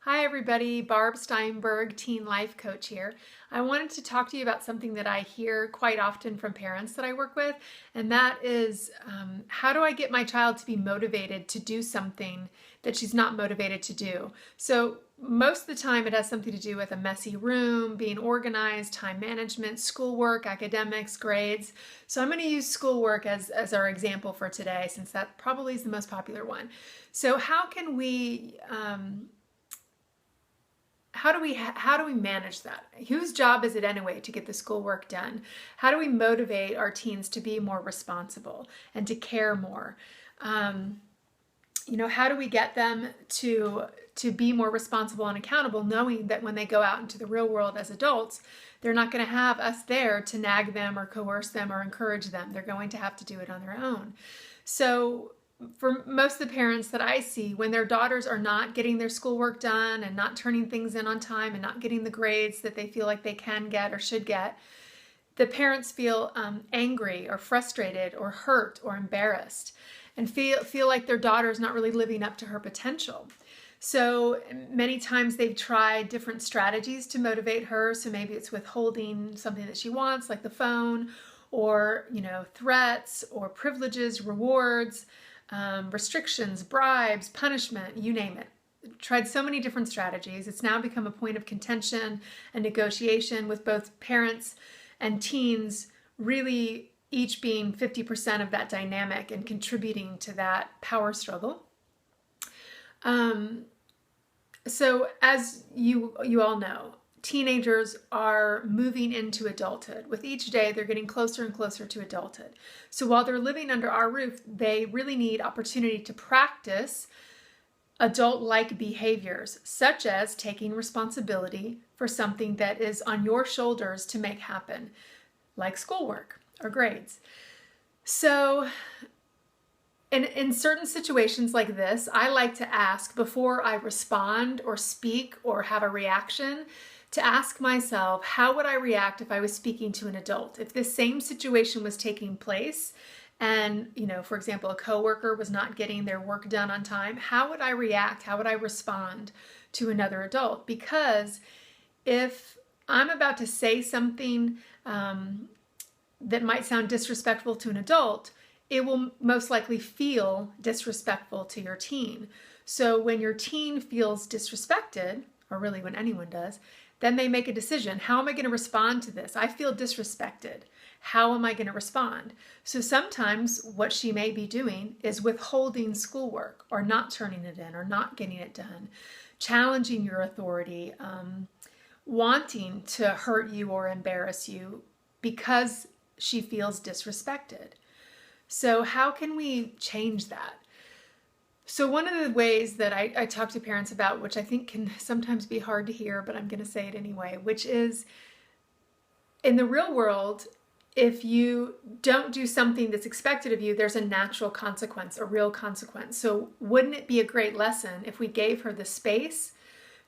Hi everybody, Barb Steinberg, Teen Life Coach here. I wanted to talk to you about something that I hear quite often from parents that I work with, and that is how do I get my child to be motivated to do something that she's not motivated to do? So most of the time it has something to do with a messy room, being organized, time management, schoolwork, academics, grades. So I'm going to use schoolwork as our example for today, since that probably is the most popular one. So how can we how do we manage that? Whose job is it anyway to get the schoolwork done? How do we motivate our teens to be more responsible and to care more? How do we get them to be more responsible and accountable, knowing that when they go out into the real world as adults, they're not going to have us there to nag them or coerce them or encourage them. They're going to have to do it on their own. So for most of the parents that I see, when their daughters are not getting their schoolwork done and not turning things in on time and not getting the grades that they feel like they can get or should get, the parents feel angry or frustrated or hurt or embarrassed and feel like their daughter is not really living up to her potential. So many times they've tried different strategies to motivate her. So maybe it's withholding something that she wants, like the phone, or threats or privileges, rewards, restrictions, bribes, punishment, you name it. Tried so many different strategies. It's now become a point of contention and negotiation, with both parents and teens really each being 50% of that dynamic and contributing to that power struggle. So as you all know, teenagers are moving into adulthood. With each day, they're getting closer and closer to adulthood. So while they're living under our roof, they really need opportunity to practice adult-like behaviors, such as taking responsibility for something that is on your shoulders to make happen, like schoolwork or grades. So in certain situations like this, I like to ask, before I respond or speak or have a reaction, to ask myself, how would I react if I was speaking to an adult? If this same situation was taking place and, for example, a coworker was not getting their work done on time, how would I react? How would I respond to another adult? Because if I'm about to say something that might sound disrespectful to an adult, it will most likely feel disrespectful to your teen. So when your teen feels disrespected, or really when anyone does, then they make a decision. How am I going to respond to this? I feel disrespected. How am I going to respond? So sometimes what she may be doing is withholding schoolwork or not turning it in or not getting it done, challenging your authority, wanting to hurt you or embarrass you because she feels disrespected. So how can we change that? So one of the ways that I talk to parents about, which I think can sometimes be hard to hear, but I'm going to say it anyway, which is, in the real world, if you don't do something that's expected of you, there's a natural consequence, a real consequence. So wouldn't it be a great lesson if we gave her the space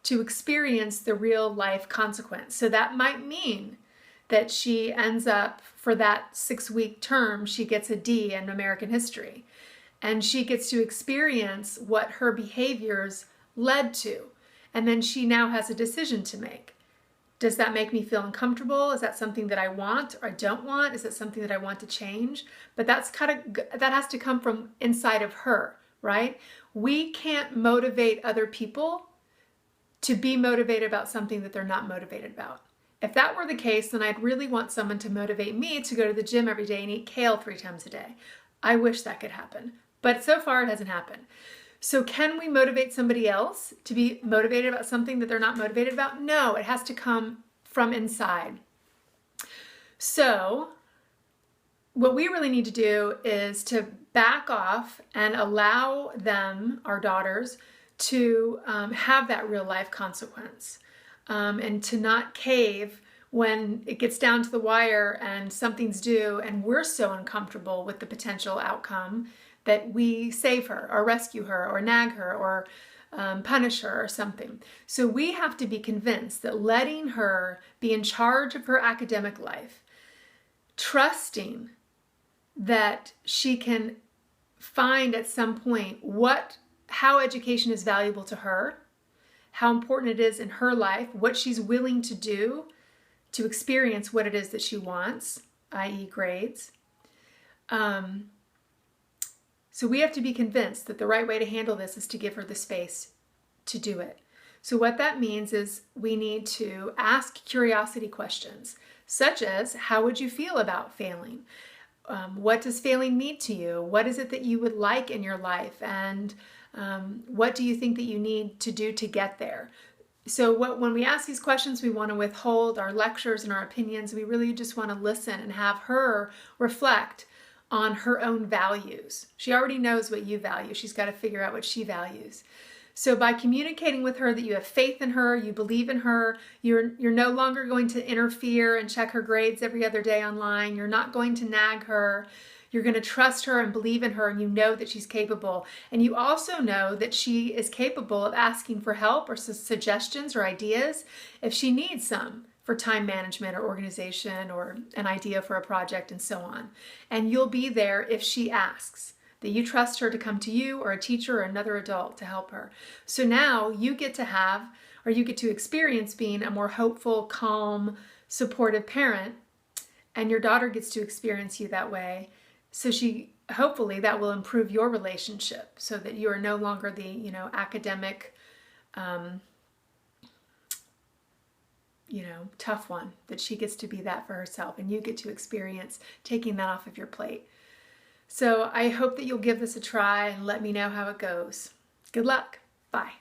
to experience the real life consequence? So that might mean that she ends up, for that 6-week term, she gets a D in American history. And she gets to experience what her behaviors led to. And then she now has a decision to make. Does that make me feel uncomfortable? Is that something that I want or I don't want? Is it something that I want to change? But that has to come from inside of her, right? We can't motivate other people to be motivated about something that they're not motivated about. If that were the case, then I'd really want someone to motivate me to go to the gym every day and eat kale 3 times a day. I wish that could happen, but so far it hasn't happened. So can we motivate somebody else to be motivated about something that they're not motivated about? No, it has to come from inside. So what we really need to do is to back off and allow them, our daughters, to have that real life consequence. And to not cave when it gets down to the wire and something's due and we're so uncomfortable with the potential outcome that we save her or rescue her or nag her or punish her or something. So we have to be convinced that letting her be in charge of her academic life, trusting that she can find at some point how education is valuable to her, how important it is in her life, what she's willing to do to experience what it is that she wants, i.e. grades. So we have to be convinced that the right way to handle this is to give her the space to do it. So what that means is we need to ask curiosity questions, such as, how would you feel about failing? What does failing mean to you? What is it that you would like in your life? And what do you think that you need to do to get there? So when we ask these questions, we want to withhold our lectures and our opinions. We really just want to listen and have her reflect on her own values. She already knows what you value. She's got to figure out what she values. So by communicating with her that you have faith in her, you believe in her, you're no longer going to interfere and check her grades every other day online. You're not going to nag her. You're going to trust her and believe in her, and you know that she's capable. And you also know that she is capable of asking for help or suggestions or ideas if she needs some for time management or organization or an idea for a project and so on. And you'll be there if she asks, that you trust her to come to you or a teacher or another adult to help her. So now you get to have, or you get to experience being a more hopeful, calm, supportive parent, and your daughter gets to experience you that way. So hopefully that will improve your relationship so that you are no longer the, academic, tough one, that she gets to be that for herself and you get to experience taking that off of your plate. So I hope that you'll give this a try and let me know how it goes. Good luck. Bye.